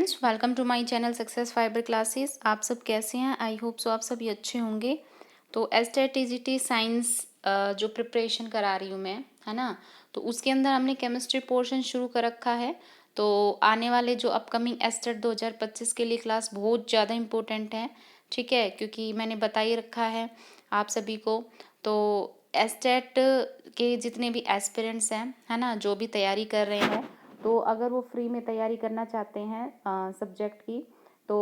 Friends, welcome to my channel success fibre classes. आप सब कैसे हैं? आई होप सो आप सभी अच्छे होंगे। तो एसटेट टीजीटी साइंस जो प्रिपरेशन करा रही हूँ मैं, है ना, तो उसके अंदर हमने केमिस्ट्री पोर्शन शुरू कर रखा है। तो आने वाले जो अपकमिंग एसटेट 2025 के लिए क्लास बहुत ज़्यादा इम्पोर्टेंट है, ठीक है, क्योंकि मैंने बता ही रखा है आप सभी को। तो एसटेट के जितने भी एस्पिरेंट्स हैं, है ना, जो भी तैयारी कर रहे हो, तो अगर वो फ्री में तैयारी करना चाहते हैं सब्जेक्ट की, तो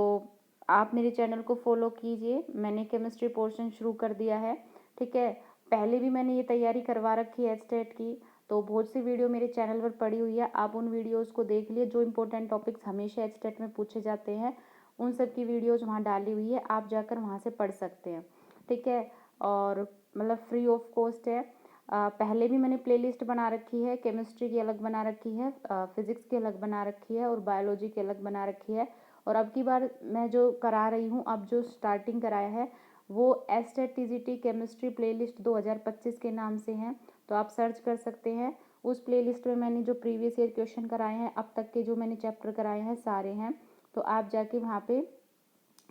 आप मेरे चैनल को फॉलो कीजिए। मैंने केमिस्ट्री पोर्शन शुरू कर दिया है, ठीक है। पहले भी मैंने ये तैयारी करवा रखी है स्टेट की, तो बहुत सी वीडियो मेरे चैनल पर पड़ी हुई है, आप उन वीडियोस को देख लिए। जो इम्पोर्टेंट टॉपिक्स हमेशा स्टेट में पूछे जाते हैं, उन सब की वीडियोज वहाँ डाली हुई है, आप जाकर वहाँ से पढ़ सकते हैं, ठीक है। और मतलब फ्री ऑफ कॉस्ट है। पहले भी मैंने प्लेलिस्ट बना रखी है, केमिस्ट्री की अलग बना रखी है, फिजिक्स की अलग बना रखी है और बायोलॉजी की अलग बना रखी है। और अब की बार मैं जो करा रही हूँ, अब जो स्टार्टिंग कराया है, वो एसटेट टीजीटी केमिस्ट्री प्लेलिस्ट 2025 के नाम से है। तो आप सर्च कर सकते हैं। उस प्लेलिस्ट में मैंने जो प्रीवियस ईयर क्वेश्चन कराए हैं, अब तक के जो मैंने चैप्टर कराए हैं सारे हैं, तो आप जाके वहाँ पे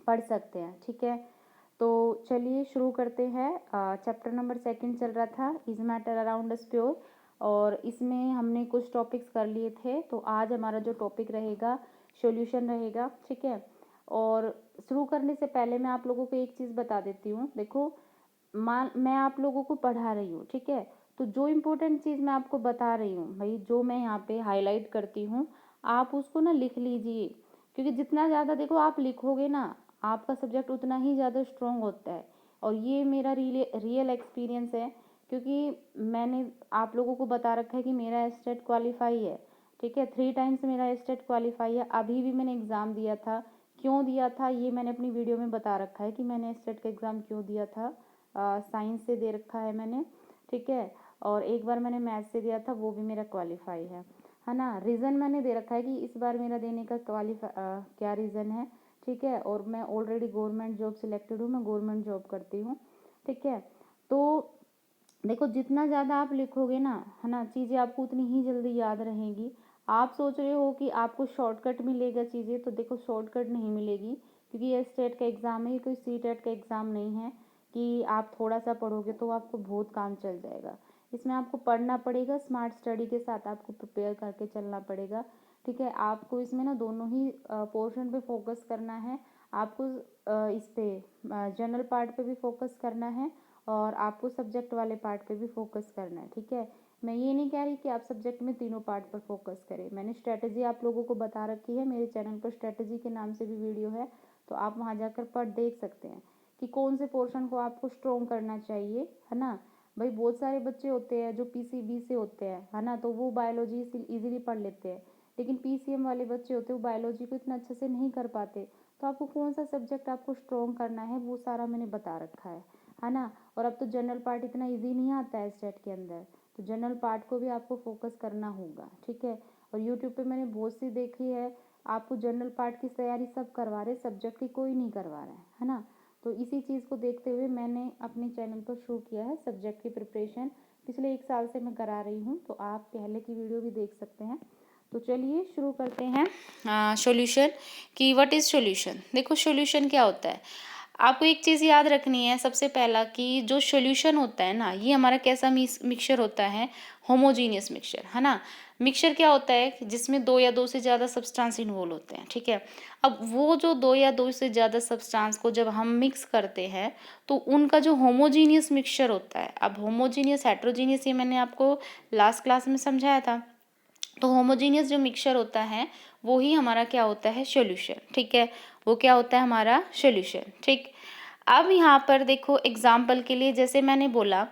पढ़ सकते हैं, ठीक है। तो चलिए शुरू करते हैं। चैप्टर नंबर 2 चल रहा था, is matter around us pure, और इसमें हमने कुछ टॉपिक्स कर लिए थे। तो आज हमारा जो टॉपिक रहेगा सॉल्यूशन रहेगा, ठीक है। और शुरू करने से पहले मैं आप लोगों को एक चीज़ बता देती हूँ। देखो, मैं आप लोगों को पढ़ा रही हूँ, ठीक है। तो जो इम्पोर्टेंट चीज़ मैं आपको बता रही हूँ भाई, जो मैं यहाँ पे हाईलाइट करती हूँ, आप उसको ना लिख लीजिए। क्योंकि जितना ज़्यादा देखो आप लिखोगे ना, आपका सब्जेक्ट उतना ही ज़्यादा स्ट्रॉन्ग होता है। और ये मेरा रियल एक्सपीरियंस है, क्योंकि मैंने आप लोगों को बता रखा है कि मेरा एस्टेट क्वालिफाई है, ठीक है। 3 टाइम्स मेरा एस्टेट क्वालिफाई है। अभी भी मैंने एग्ज़ाम दिया था। क्यों दिया था ये मैंने अपनी वीडियो में बता रखा है कि मैंने एस्टेट का एग्ज़ाम क्यों दिया था। साइंस से दे रखा है मैंने, ठीक है। और एक बार मैंने मैथ से दिया था, वो भी मेरा क्वालिफाई है ना। रीज़न मैंने दे रखा है कि इस बार मेरा देने का क्या रीज़न है, ठीक है। और मैं ऑलरेडी गवर्नमेंट जॉब सिलेक्टेड हूँ, मैं गवर्नमेंट जॉब करती हूँ, ठीक है। तो देखो, जितना ज़्यादा आप लिखोगे ना, है ना, चीज़ें आपको उतनी ही जल्दी याद रहेंगी। आप सोच रहे हो कि आपको शॉर्टकट मिलेगा चीज़ें, तो देखो शॉर्टकट नहीं मिलेगी, क्योंकि ये स्टेट का एग्ज़ाम है, ये कोई सीटेट का एग्ज़ाम नहीं है कि आप थोड़ा सा पढ़ोगे तो आपको बहुत काम चल जाएगा। इसमें आपको पढ़ना पड़ेगा, स्मार्ट स्टडी के साथ आपको प्रिपेयर करके चलना पड़ेगा, ठीक है। आपको इसमें ना दोनों ही पोर्शन पे फोकस करना है। आपको इस पे जनरल पार्ट पे भी फोकस करना है, और आपको सब्जेक्ट वाले पार्ट पे भी फोकस करना है, ठीक है। मैं ये नहीं कह रही कि आप सब्जेक्ट में तीनों पार्ट पर फोकस करें। मैंने स्ट्रेटजी आप लोगों को बता रखी है, मेरे चैनल पर स्ट्रेटजी के नाम से भी वीडियो है, तो आप वहाँ जाकर पढ़ देख सकते हैं कि कौन से पोर्शन को आपको स्ट्रॉन्ग करना चाहिए, है ना। भाई बहुत सारे बच्चे होते हैं जो पीसीबी से होते हैं, है ना, तो वो बायोलॉजी इजीली पढ़ लेते हैं। लेकिन पीसीएम वाले बच्चे होते हैं, वो बायोलॉजी को इतना अच्छे से नहीं कर पाते। तो आपको कौन सा सब्जेक्ट आपको स्ट्रॉन्ग करना है, वो सारा मैंने बता रखा है ना। और अब तो जनरल पार्ट इतना इजी नहीं आता है स्टेट के अंदर, तो जनरल पार्ट को भी आपको फोकस करना होगा, ठीक है। और यूट्यूब पे मैंने बहुत सी देखी है, आपको जनरल पार्ट की तैयारी सब करवा रहे, सब्जेक्ट की कोई नहीं करवा रहा है ना। तो इसी चीज़ को देखते हुए मैंने अपने चैनल पर शुरू किया है सब्जेक्ट की प्रिपरेशन। पिछले 1 साल से मैं करा रही हूँ, तो आप पहले की वीडियो भी देख सकते हैं। तो चलिए शुरू करते हैं। सॉल्यूशन कि व्हाट इज़ सॉल्यूशन। देखो सॉल्यूशन क्या होता है, आपको एक चीज़ याद रखनी है सबसे पहला, कि जो सॉल्यूशन होता है ना, ये हमारा कैसा मिक्सचर होता है, होमोजीनियस मिक्सचर, है ना। मिक्सचर क्या होता है कि जिसमें 2 या 2 से ज़्यादा सब्सटेंस इन्वॉल्व होते हैं, ठीक है। अब वो जो 2 या 2 से ज़्यादा सब्सटेंस को जब हम मिक्स करते हैं, तो उनका जो होमोजीनियस मिक्सचर होता है, अब होमोजीनियस हेट्रोजीनियस ये मैंने आपको लास्ट क्लास में समझाया था। तो होमोजीनियस जो मिक्सचर होता है, वो ही हमारा क्या होता है, सॉल्यूशन, ठीक है। वो क्या होता है हमारा सॉल्यूशन, ठीक। अब यहाँ पर देखो एग्जाम्पल के लिए, जैसे मैंने बोला,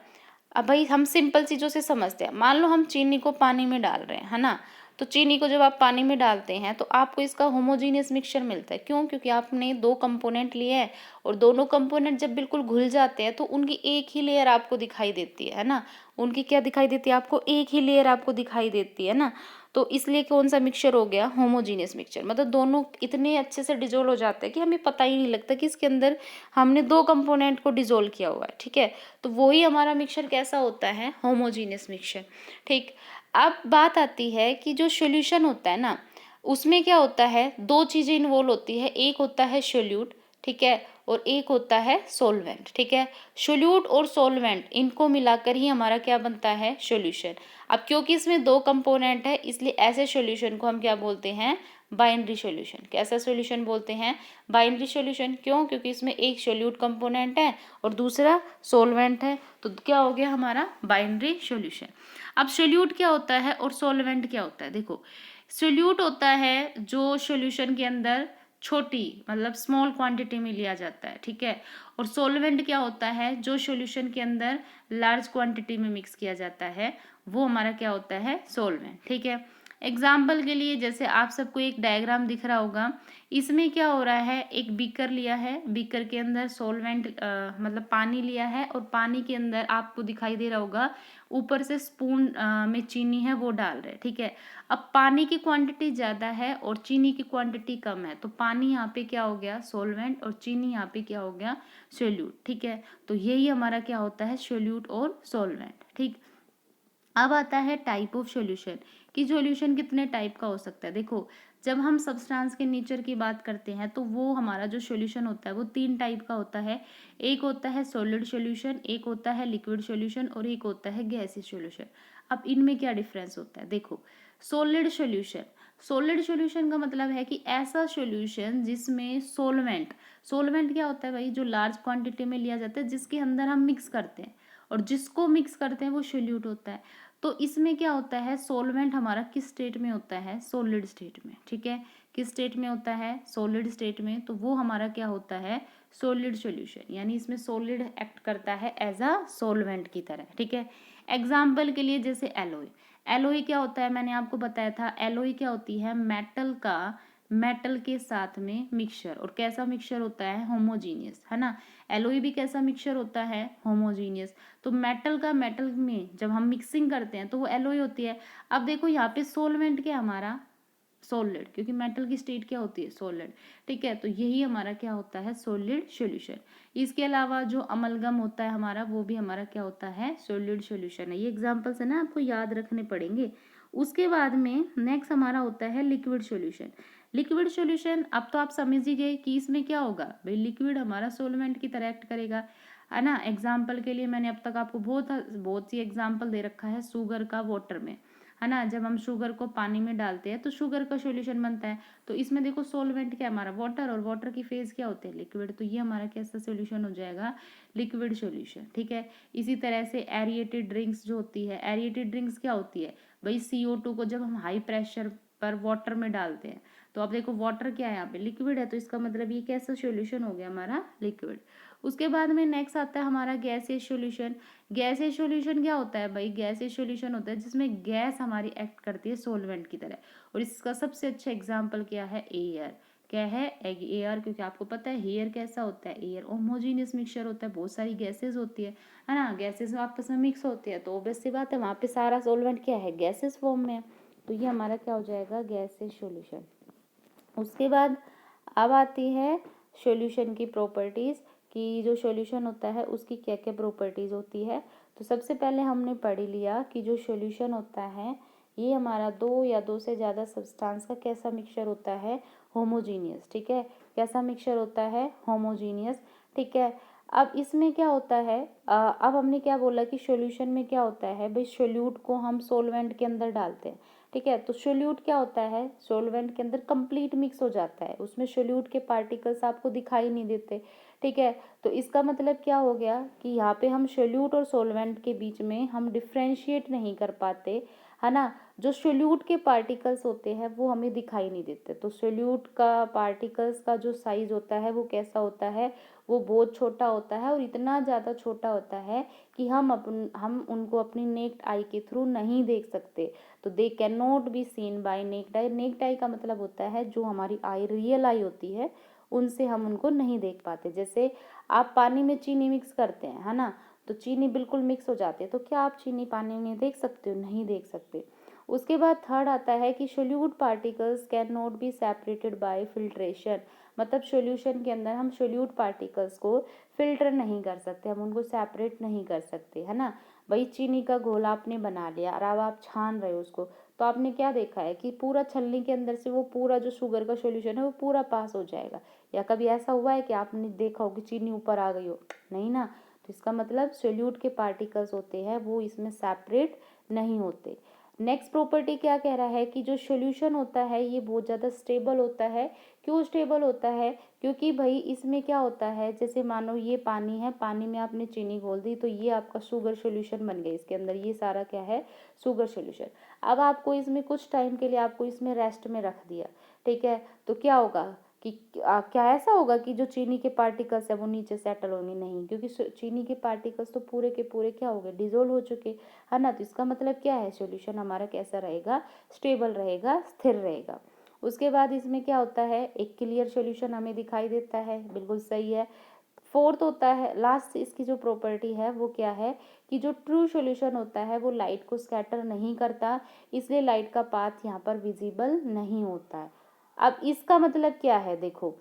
अब भाई हम सिंपल चीज़ों से समझते हैं। मान लो हम चीनी को पानी में डाल रहे हैं, है ना। तो चीनी को जब आप पानी में डालते हैं, तो आपको इसका होमोजीनियस मिक्सचर मिलता है। क्यों? क्योंकि आपने 2 कंपोनेंट लिए हैं, और दोनों कंपोनेंट जब बिल्कुल घुल जाते हैं, तो उनकी एक ही लेयर आपको दिखाई देती है ना। उनकी क्या दिखाई देती है आपको? एक ही लेयर आपको दिखाई देती है ना। तो इसलिए कौन सा मिक्सचर हो गया? Homogeneous mixture. मतलब दोनों इतने अच्छे से डिजोल्व हो जाते हैं कि हमें पता ही नहीं लगता कि इसके अंदर हमने 2 कंपोनेंट को डिजोल्व किया हुआ है, ठीक है। तो वही हमारा मिक्सचर कैसा होता है? होमोजीनियस मिक्सचर, ठीक। अब बात आती है कि जो सॉल्यूशन होता है ना, उसमें क्या होता है, दो चीज़ें इन्वॉल्व होती है, एक होता है सोल्यूट, ठीक है, और एक होता है सोलवेंट, ठीक है। सोल्यूट और सोलवेंट इनको मिलाकर ही हमारा क्या बनता है, सॉल्यूशन। अब क्योंकि इसमें दो कंपोनेंट है, इसलिए ऐसे सॉल्यूशन को हम क्या बोलते हैं, बाइनरी सॉल्यूशन। कैसा सॉल्यूशन बोलते हैं, बाइनरी सॉल्यूशन। क्यों, क्योंकि इसमें एक सोल्यूट कंपोनेंट है और दूसरा सोलवेंट है, तो क्या हो गया हमारा बाइनरी सॉल्यूशन। अब सोल्यूट क्या होता है और सोलवेंट क्या होता है, देखो सोल्यूट होता है जो सॉल्यूशन के अंदर छोटी मतलब स्मॉल क्वांटिटी में लिया जाता है, ठीक है, और सोलवेंट क्या होता है, जो सॉल्यूशन के अंदर लार्ज क्वांटिटी में मिक्स किया जाता है, वो हमारा क्या होता है, सोलवेंट, ठीक है। एग्जाम्पल के लिए जैसे आप सबको एक डायग्राम दिख रहा होगा, इसमें क्या हो रहा है, एक बीकर लिया है, बीकर के अंदर सोलवेंट मतलब पानी लिया है, और पानी के अंदर आपको दिखाई दे रहा होगा ऊपर से स्पून में चीनी है वो डाल रहे हैं, ठीक है। अब पानी की क्वांटिटी ज़्यादा है और चीनी की क्वांटिटी कम है, तो पानी यहाँ पे क्या हो गया, सोलवेंट, और चीनी यहाँ पे क्या हो गया, सोल्यूट, ठीक है। तो यही हमारा क्या होता है, सोल्यूट और सोलवेंट, ठीक। अब आता है टाइप ऑफ सॉल्यूशन, कि सॉल्यूशन कितने टाइप का हो सकता है। देखो जब हम सब्सटेंस के नेचर की बात करते हैं तो वो हमारा जो सॉल्यूशन होता है वो तीन टाइप का होता है। एक होता है सॉलिड सॉल्यूशन, एक होता है लिक्विड सॉल्यूशन, और एक होता है गैसीय सॉल्यूशन। अब इनमें क्या डिफरेंस होता है, देखो सॉलिड सॉल्यूशन, सॉलिड सॉल्यूशन का मतलब है कि ऐसा सॉल्यूशन जिसमें सोलवेंट, सोलवेंट क्या होता है भाई, जो लार्ज क्वांटिटी में लिया जाता है, जिसके अंदर हम मिक्स करते हैं, और जिसको मिक्स करते हैं वो सोल्यूट होता है। तो इसमें क्या होता है, सोलवेंट हमारा किस स्टेट में होता है, सॉलिड स्टेट में, ठीक है। किस स्टेट में होता है, सॉलिड स्टेट में, तो वो हमारा क्या होता है, सॉलिड सॉल्यूशन, यानी इसमें सॉलिड एक्ट करता है एज अ सॉल्वेंट की तरह, ठीक है। एग्जाम्पल के लिए जैसे एलोय, एलोय क्या होता है, मैंने आपको बताया था, एलोय क्या होती है, मेटल का मेटल के साथ में मिक्सचर, और कैसा मिक्सचर होता है, होमोजीनियस, है ना। एलोय भी कैसा मिक्सचर होता है, होमोजीनियस। तो मेटल का मेटल में जब हम मिक्सिंग करते हैं तो वो एलोय होती है। अब देखो यहाँ पे सोलवेंट क्या हमारा, सॉलिड, क्योंकि मेटल की स्टेट क्या होती है, सॉलिड, ठीक है। तो यही हमारा क्या होता है, सॉलिड सॉल्यूशन। इसके अलावा जो अमलगम होता है हमारा, वो भी हमारा क्या होता है, सॉलिड सॉल्यूशन है। ये एग्जांपल्स है ना, आपको याद रखने पड़ेंगे। उसके बाद में नेक्स्ट हमारा होता है लिक्विड सॉल्यूशन। लिक्विड सॉल्यूशन, अब तो आप समझ ही गए कि इसमें क्या होगा भाई, लिक्विड हमारा सोलवेंट की तरह एक्ट करेगा, है ना। एग्जाम्पल के लिए मैंने अब तक आपको बहुत बहुत सी एग्जाम्पल दे रखा है शुगर का वाटर में, है ना। जब हम शुगर को पानी में डालते हैं तो शुगर का सॉल्यूशन बनता है, तो इसमें देखो सोलवेंट क्या हमारा, वाटर, और वाटर की फेज क्या होते हैं, लिक्विड। तो ये हमारा कैसा सॉल्यूशन हो जाएगा, लिक्विड सॉल्यूशन, ठीक है। इसी तरह से एरिएटेड ड्रिंक्स जो होती है, एरिएटेड ड्रिंक्स क्या होती है भाई, CO2 को जब हम हाई प्रेशर पर वाटर में डालते हैं, तो अब देखो वाटर क्या है यहाँ पे, लिक्विड है, तो इसका मतलब ये कैसा सॉल्यूशन हो गया हमारा, लिक्विड। उसके बाद में नेक्स्ट आता है हमारा गैसीय सॉल्यूशन। गैसीय सॉल्यूशन क्या होता है भाई, गैसीय सॉल्यूशन होता है जिसमें गैस हमारी एक्ट करती है सोलवेंट की तरह, और इसका सबसे अच्छा एग्जांपल क्या है, एयर। क्या है, एयर, क्योंकि आपको पता है एयर कैसा होता है, एयर होमोजीनियस मिक्सचर होता है, बहुत सारी गैसेस होती है ना। गैसेस आपस में मिक्स होती है, तो ऑब्वियस सी बात है वहाँ पे सारा सोलवेंट क्या है, गैसेस फॉर्म में है। तो ये हमारा क्या हो जाएगा, गैसीय सॉल्यूशन। उसके बाद अब आती है सॉल्यूशन की प्रॉपर्टीज़, कि जो सॉल्यूशन होता है उसकी क्या क्या प्रॉपर्टीज़ होती है। तो सबसे पहले हमने पढ़ लिया कि जो सॉल्यूशन होता है ये हमारा दो या दो से ज़्यादा सब्सटेंस का कैसा मिक्सचर होता है, होमोजीनियस, ठीक है। कैसा मिक्सचर होता है, होमोजीनियस, ठीक है। अब इसमें क्या होता है, अब हमने क्या बोला कि सॉल्यूशन में क्या होता है भाई, सोल्यूट को हम सोलवेंट के अंदर डालते हैं, ठीक है। तो सोल्यूट क्या होता है, सोलवेंट के अंदर कंप्लीट मिक्स हो जाता है, उसमें सोल्यूट के पार्टिकल्स आपको दिखाई नहीं देते, ठीक है। तो इसका मतलब क्या हो गया कि यहाँ पे हम सोल्यूट और सोलवेंट के बीच में हम डिफ्रेंशिएट नहीं कर पाते, है ना। जो सोल्यूट के पार्टिकल्स होते हैं वो हमें दिखाई नहीं देते, तो सोल्यूट का पार्टिकल्स का जो साइज होता है वो कैसा होता है, वो बहुत छोटा होता है, और इतना ज़्यादा छोटा होता है कि हम उनको अपनी नेक्ड आई के थ्रू नहीं देख सकते। तो they can not be seen by naked eye. Naked eye का मतलब होता है जो हमारी आई, रियल आई होती है, उनसे हम उनको नहीं देख पाते। जैसे आप पानी में चीनी मिक्स करते हैं, है ना, तो चीनी बिल्कुल मिक्स हो जाती है, तो क्या आप चीनी पानी में देख सकते हो, नहीं देख सकते। उसके बाद थर्ड आता है कि solute particles can not be separated by filtration. मतलब सॉल्यूशन के अंदर हम सोल्यूट पार्टिकल्स को फिल्टर नहीं कर सकते, हम उनको सेपरेट नहीं कर सकते, है ना। भाई चीनी का घोल आपने बना लिया और अब आप छान रहे हो उसको, तो आपने क्या देखा है कि पूरा छलनी के अंदर से वो पूरा जो शुगर का सॉल्यूशन है वो पूरा पास हो जाएगा। या कभी ऐसा हुआ है कि आपने देखा हो कि चीनी ऊपर आ गई हो? नहीं ना। तो इसका मतलब सोल्यूट के पार्टिकल्स होते हैं वो इसमें सेपरेट नहीं होते। नेक्स्ट प्रॉपर्टी क्या कह रहा है कि जो सॉल्यूशन होता है ये बहुत ज़्यादा स्टेबल होता है। क्यों स्टेबल होता है? क्योंकि भाई इसमें क्या होता है, जैसे मानो ये पानी है, पानी में आपने चीनी घोल दी तो ये आपका शुगर सॉल्यूशन बन गया। इसके अंदर ये सारा क्या है? Sugar solution. अब आपको इसमें कुछ टाइम के लिए आपको इसमें रेस्ट में रख दिया, ठीक है, तो क्या होगा कि क्या ऐसा होगा कि जो चीनी के पार्टिकल्स है वो नीचे सेटल होंगे? नहीं, क्योंकि चीनी के पार्टिकल्स तो पूरे के पूरे क्या हो गए? डिजोल्व हो चुके, है ना। तो इसका मतलब क्या है? सॉल्यूशन हमारा कैसा रहेगा? स्टेबल रहेगा, स्थिर रहेगा। उसके बाद इसमें क्या होता है? एक क्लियर सॉल्यूशन हमें दिखाई देता है, बिल्कुल सही है। फोर्थ होता है, लास्ट इसकी जो प्रॉपर्टी है वो क्या है कि जो ट्रू सॉल्यूशन होता है वो लाइट को स्कैटर नहीं करता, इसलिए लाइट का पाथ यहाँ पर विजिबल नहीं होता है। अब इसका मतलब क्या है? देखो,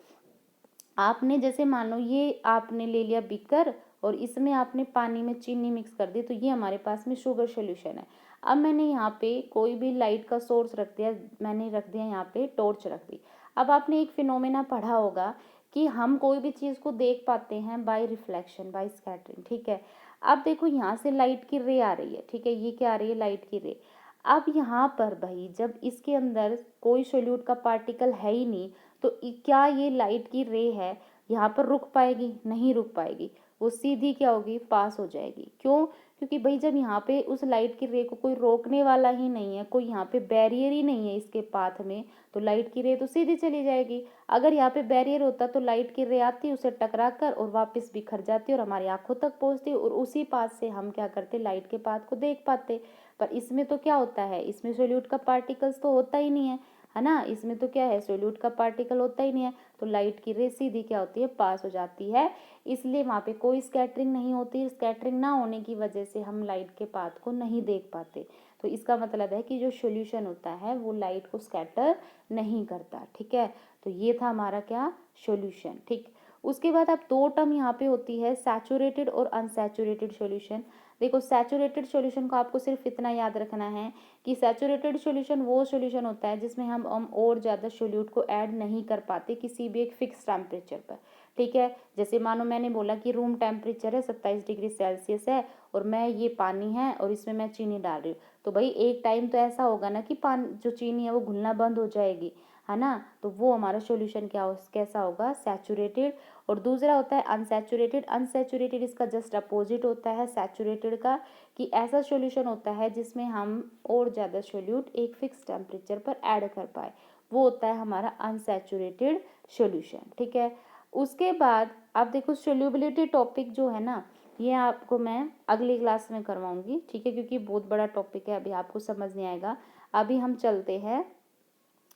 आपने जैसे मान लो ये आपने ले लिया बीकर और इसमें आपने पानी में चीनी मिक्स कर दी, तो ये हमारे पास में शुगर सॉल्यूशन है। अब मैंने यहाँ पे कोई भी लाइट का सोर्स रख दिया, मैंने रख दिया यहाँ पे टॉर्च रख दी। अब आपने एक फिनोमेना पढ़ा होगा कि हम कोई भी चीज़ को देख पाते हैं बाय रिफ्लेक्शन, बाय स्कैटरिंग, ठीक है। अब देखो यहाँ से लाइट की रे आ रही है, ठीक है, ये क्या आ रही है? लाइट की रे। अब यहाँ पर भाई जब इसके अंदर कोई सोल्यूट का पार्टिकल है ही नहीं, तो क्या ये लाइट की रे है यहाँ पर रुक पाएगी? नहीं रुक पाएगी, वो सीधी क्या होगी? पास हो जाएगी। क्यों? क्योंकि भाई जब यहाँ पे उस लाइट की रे को कोई रोकने वाला ही नहीं है, कोई यहाँ पे बैरियर ही नहीं है इसके पाथ में, तो लाइट की रे तो सीधी चली जाएगी। अगर यहाँ पे बैरियर होता तो लाइट की रे आती, उसे टकरा कर और वापस बिखर जाती और हमारी आंखों तक पहुँचती और उसी पाथ से हम क्या करते? लाइट के पाथ को देख पाते। पर इसमें तो क्या होता है? इसमें सोल्यूट का पार्टिकल्स तो होता ही नहीं है ना। इसमें तो क्या है? सोल्यूट का पार्टिकल होता ही नहीं है, तो लाइट की रे सीधी क्या होती है? पास हो जाती है। इसलिए वहाँ पे कोई स्कैटरिंग नहीं होती। स्कैटरिंग ना होने की वजह से हम लाइट के पाथ को नहीं देख पाते। तो इसका मतलब है कि जो सॉल्यूशन होता है वो लाइट को स्कैटर नहीं करता, ठीक है। तो ये था हमारा क्या? सॉल्यूशन, ठीक। उसके बाद अब दो टर्म यहाँ पे होती है, सैचुरेटेड और अनसैचुरेटेड सॉल्यूशन। देखो, सैचुरेटेड सॉल्यूशन को आपको सिर्फ इतना याद रखना है कि सैचुरेटेड सॉल्यूशन वो सॉल्यूशन होता है जिसमें हम और ज़्यादा सोल्यूट को ऐड नहीं कर पाते किसी भी एक फिक्स टेम्परेचर पर, ठीक है। जैसे मानो मैंने बोला कि रूम टेम्परेचर है 27 डिग्री सेल्सियस है और मैं ये पानी है और इसमें मैं चीनी डाल रही हूँ, तो भाई एक टाइम तो ऐसा होगा ना कि पानी जो चीनी है वो घुलना बंद हो जाएगी, है ना। तो वो हमारा सॉल्यूशन क्या कैसा होगा? सैचुरेटेड। और दूसरा होता है अनसैचुरेटेड। अनसैचुरेटेड इसका जस्ट अपोजिट होता है सैचुरेटेड का, कि ऐसा सॉल्यूशन होता है जिसमें हम और ज़्यादा सॉल्यूट एक फिक्स टेम्परेचर पर ऐड कर पाए, वो होता है हमारा अनसैचुरेटेड सॉल्यूशन, ठीक है। उसके बाद आप देखो सोल्यूबिलिटी टॉपिक जो है ना, ये आपको मैं अगली क्लास में करवाऊंगी, ठीक है, क्योंकि बहुत बड़ा टॉपिक है, अभी आपको समझ नहीं आएगा। अभी हम चलते हैं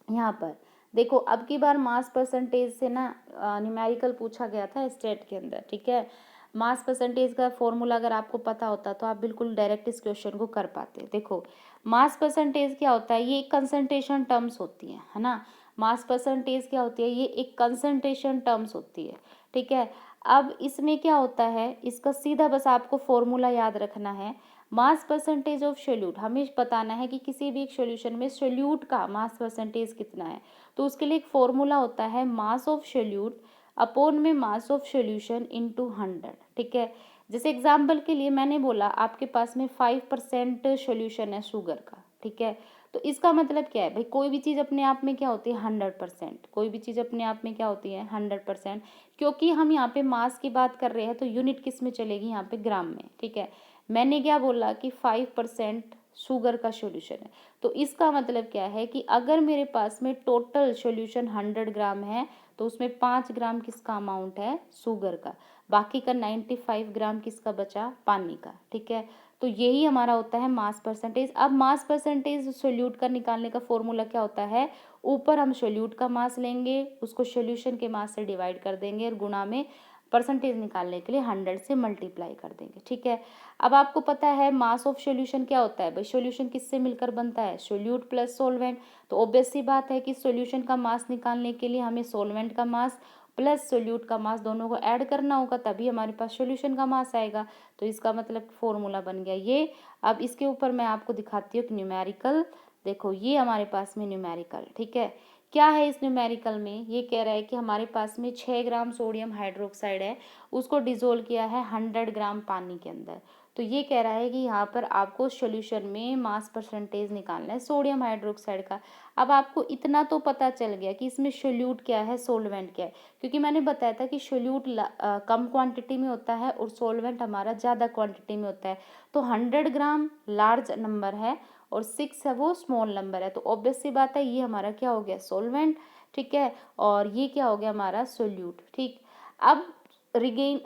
यहाँ पर। देखो, अब की बार मास परसेंटेज से ना न्यूमेरिकल पूछा गया था स्टेट के अंदर, ठीक है। मास परसेंटेज का फॉर्मूला अगर आपको पता होता तो आप बिल्कुल डायरेक्ट इस क्वेश्चन को कर पाते। देखो, मास परसेंटेज क्या होता है? ये एक कंसंट्रेशन टर्म्स होती है ना। मास परसेंटेज क्या होती है? ये एक कंसंट्रेशन टर्म्स होती है, ठीक है। अब इसमें क्या होता है? इसका सीधा बस आपको फॉर्मूला याद रखना है। मास परसेंटेज ऑफ सोल्यूट, हमें बताना है कि किसी भी एक सॉल्यूशन में सोल्यूट का मास परसेंटेज कितना है। तो उसके लिए एक फॉर्मूला होता है मास ऑफ सोल्यूट अपॉन में मास ऑफ सॉल्यूशन इनटू 100, ठीक है। जैसे एग्जांपल के लिए मैंने बोला आपके पास में 5% सॉल्यूशन है शुगर का, ठीक है। तो इसका मतलब क्या है भाई? कोई भी चीज़ अपने आप में क्या होती है? 100%। कोई भी चीज़ अपने आप में क्या होती है? 100%। क्योंकि हम यहाँ पे मास की बात कर रहे हैं तो यूनिट किस में चलेगी? यहाँ पे ग्राम में, ठीक है। मैंने क्या बोला कि 5% शुगर का सॉल्यूशन है, तो इसका मतलब क्या है कि अगर मेरे पास में टोटल सॉल्यूशन 100 ग्राम है तो उसमें 5 ग्राम किसका अमाउंट है? शुगर का। बाकी का 95 ग्राम किसका बचा? पानी का, ठीक है। तो यही हमारा होता है मास परसेंटेज। अब मास परसेंटेज सोल्यूट का निकालने का फॉर्मूला क्या होता है? ऊपर हम सोल्यूट का मास लेंगे, उसको सोल्यूशन के मास से डिवाइड कर देंगे और गुणा में परसेंटेज निकालने के लिए 100 से मल्टीप्लाई कर देंगे, ठीक है। अब आपको पता है मास ऑफ सॉल्यूशन क्या होता है भाई? सॉल्यूशन किससे मिलकर बनता है? Solute plus solvent. तो ऑब्वियस सी बात है कि सॉल्यूशन का मास निकालने के लिए हमें सॉल्वेंट का मास प्लस सोल्यूट का मास दोनों को ऐड करना होगा, तभी हमारे पास सॉल्यूशन का मास आएगा। तो इसका मतलब फॉर्मूला बन गया ये। अब इसके ऊपर मैं आपको दिखाती हूँ कि न्यूमेरिकल देखो ये हमारे पास में न्यूमेरिकल, ठीक है। क्या है इस न्यूमेरिकल में, ये कह रहा है कि हमारे पास में 6 ग्राम सोडियम हाइड्रोक्साइड है, उसको डिज़ोल्व किया है 100 ग्राम पानी के अंदर। तो ये कह रहा है कि यहाँ पर आपको सॉल्यूशन में मास परसेंटेज निकालना है सोडियम हाइड्रोक्साइड का। अब आपको इतना तो पता चल गया कि इसमें सोल्यूट क्या है, सोलवेंट क्या है, क्योंकि मैंने बताया था कि सोल्यूट कम क्वांटिटी में होता है और सोलवेंट हमारा ज़्यादा क्वांटिटी में होता है। तो 100 ग्राम लार्ज नंबर है और 6 है वो स्मॉल नंबर है, तो ऑब्वियस सी बात है ये हमारा क्या हो गया, सोलवेंट, ठीक है। और ये क्या हो गया हमारा, सोल्यूट, ठीक। अब रिगेन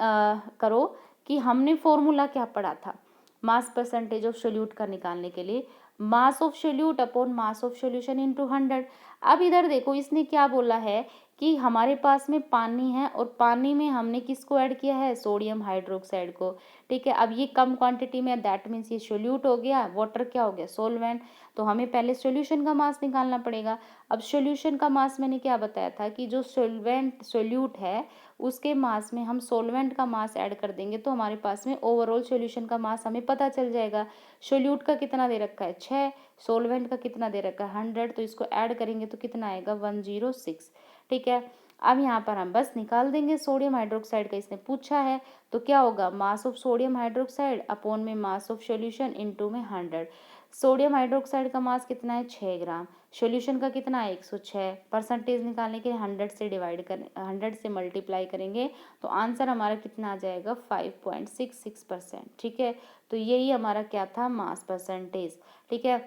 करो कि हमने फॉर्मूला क्या पढ़ा था मास परसेंटेज ऑफ सोल्यूट का निकालने के लिए, mass of solute upon mass of solution into 100। अब इधर देखो इसने क्या बोला है कि हमारे पास में पानी है और पानी में हमने किसको ऐड किया है, सोडियम हाइड्रोक्साइड को, ठीक है। अब ये कम क्वांटिटी में, दैट मीन्स ये सोल्यूट हो गया, वाटर क्या हो गया, सोलवेंट। तो हमें पहले सोल्यूशन का मास निकालना पड़ेगा। अब सोल्यूशन का मास मैंने क्या बताया था कि जो सोलवेंट सोल्यूट है उसके मास में हम सोलवेंट का मास ऐड कर देंगे तो हमारे पास में ओवरऑल सोल्यूशन का मास हमें पता चल जाएगा। सोल्यूट का कितना दे रखा है, 6, सोलवेंट का कितना दे रखा है, 100, तो इसको ऐड करेंगे तो कितना आएगा, 106, ठीक है। अब यहाँ पर हम बस निकाल देंगे सोडियम हाइड्रोक्साइड का, इसने पूछा है, तो क्या होगा, mass of sodium hydroxide upon में मास ऑफ सोल्यूशन इनटू में 100। सोडियम हाइड्रोक्साइड का मास कितना है, 6 ग्राम, सोल्यूशन का कितना है, 106। परसेंटेज निकालने के लिए 100 से डिवाइड करें, 100 से मल्टीप्लाई करेंगे तो आंसर हमारा कितना आ जाएगा, 5.66%, ठीक है। तो यही हमारा क्या था, मास परसेंटेज, ठीक है।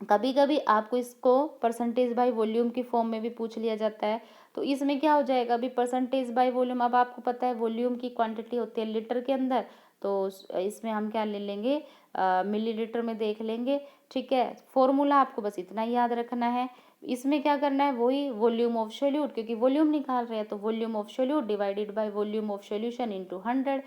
कभी कभी आपको इसको परसेंटेज बाय वॉल्यूम की फॉर्म में भी पूछ लिया जाता है, तो इसमें क्या हो जाएगा, अभी परसेंटेज बाय वॉल्यूम, अब आपको पता है वॉल्यूम की क्वांटिटी होती है लीटर के अंदर, तो इसमें हम क्या ले लेंगे, मिलीलीटर में देख लेंगे, ठीक है। फॉर्मूला आपको बस इतना ही याद रखना है। इसमें क्या करना है, वही वॉल्यूम ऑफ सोल्यूट, क्योंकि वॉल्यूम निकाल रहे हैं तो volume of solute divided by volume of solution into 100,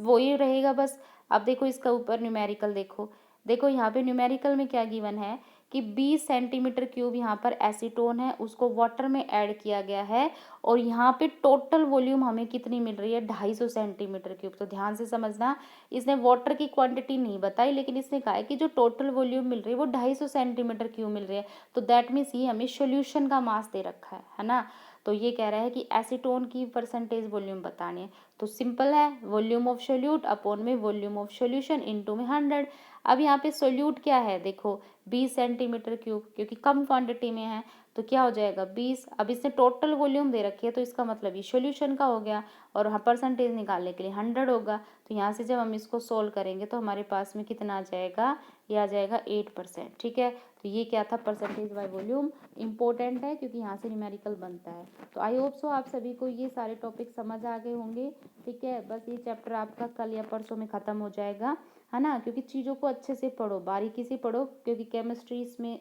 वही रहेगा बस। अब देखो इसका ऊपर न्यूमेरिकल देखो, देखो यहाँ पे न्यूमेरिकल में क्या गिवन है कि 20 सेंटीमीटर क्यूब यहाँ पर एसीटोन है, उसको वाटर में ऐड किया गया है और यहाँ पे टोटल वॉल्यूम हमें कितनी मिल रही है, 250 सेंटीमीटर क्यूब। तो ध्यान से समझना, इसने वाटर की क्वांटिटी नहीं बताई, लेकिन इसने कहा है कि जो टोटल वॉल्यूम मिल रही है वो 250 सेंटीमीटर क्यूब मिल रही है, तो दैट मीन्स ये हमें सोल्यूशन का मास दे रखा है ना। तो ये कह रहा है कि एसीटोन की परसेंटेज वॉल्यूम बतानी है, तो सिंपल है, वॉल्यूम ऑफ सोल्यूट अपॉन में वॉल्यूम ऑफ सोल्यूशन इनटू में 100। अब यहाँ पे सोल्यूट क्या है, देखो 20 सेंटीमीटर क्यूब, क्योंकि कम क्वांटिटी में है तो क्या हो जाएगा 20। अब इसने टोटल वॉल्यूम दे रखी है तो इसका मतलब ये सोल्यूशन का हो गया, और हाँ परसेंटेज निकालने के लिए 100 होगा, तो यहाँ से जब हम इसको सोल्व करेंगे तो हमारे पास में कितना आ जाएगा, ये आ जाएगा 8%, ठीक है। तो ये क्या था, परसेंटेज बाय वॉल्यूम, इंपॉर्टेंट है क्योंकि यहाँ से न्यूमेरिकल बनता है। तो आई होप सो आप सभी को ये सारे टॉपिक समझ आ गए होंगे, ठीक है। बस ये चैप्टर आपका कल या परसों में ख़त्म हो जाएगा, है ना, क्योंकि चीज़ों को अच्छे से पढ़ो, बारीकी से पढ़ो, क्योंकि केमिस्ट्री इसमें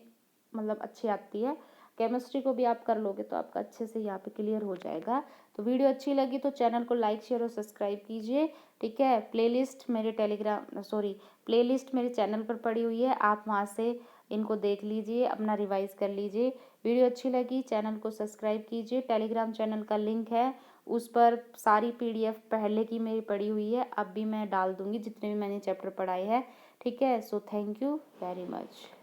मतलब अच्छी आती है, केमिस्ट्री को भी आप कर लोगे तो आपका अच्छे से यहाँ पे क्लियर हो जाएगा। तो वीडियो अच्छी लगी तो चैनल को लाइक शेयर और सब्सक्राइब कीजिए, ठीक है। प्लेलिस्ट मेरे प्लेलिस्ट मेरे चैनल पर पड़ी हुई है, आप वहाँ से इनको देख लीजिए, अपना रिवाइज कर लीजिए। वीडियो अच्छी लगी चैनल को सब्सक्राइब कीजिए, टेलीग्राम चैनल का लिंक है, उस पर सारी PDF पहले की मेरी पड़ी हुई है, अब भी मैं डाल दूँगी जितने भी मैंने चैप्टर पढ़ाए हैं, ठीक है। So thank you very much.